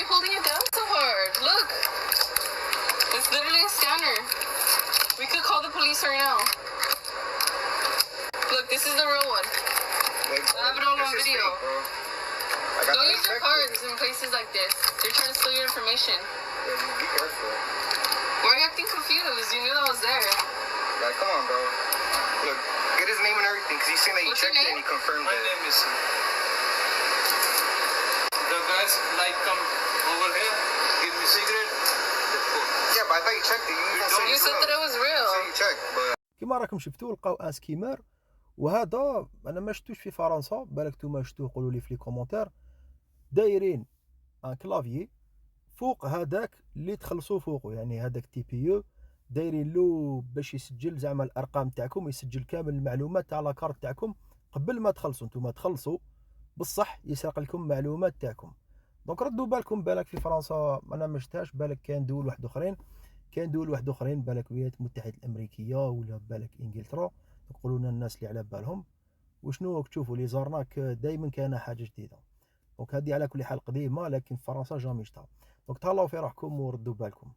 you holding it down so hard? Look. It's literally a scanner. We could call the police right now. Look, this is the real one. I have it all on video. Don't use your cards in places like this. They're trying to steal your information. Yeah, just be careful. Why are you acting confused? You knew that was there. Like, come on, bro. Look, get his name and everything, because he's saying that you checked it and he confirmed it. My name is... The guys like come over here, give me cigarette, they put. Yeah, but I thought you checked it. You said that it was real. So you checked, but... كما راكم شفتوا لقاو ان سكيمر، وهذا انا ما شفتوش في فرنسا، بالك نتوما شفتوه قولوا لي في لي كومونتير. دايرين ان كلافيي فوق هذاك اللي تخلصوا فوقه، يعني هذاك تي بي يو دايرين له باش يسجل زعما الارقام تاعكم، يسجل كامل المعلومات تاع لاكارت تاعكم قبل ما تخلصوا. نتوما تخلصوا بصح يسرق لكم معلومات تاعكم. دونك ردوا بالكم، بالك في فرنسا انا ما شفتهاش، بالك كاين دول واحد اخرين، بالك الولايات المتحده الامريكيه ولا بالك انجلترا. يقولوا لنا الناس اللي على بالهم وشنو تشوفوا لي زارناك دائما كاينه حاجه جديده. دونك هذه على كل حال قديمه، لكن في فرنسا جامي شفتها. دونك تهلاو في روحكم وردوا بالكم.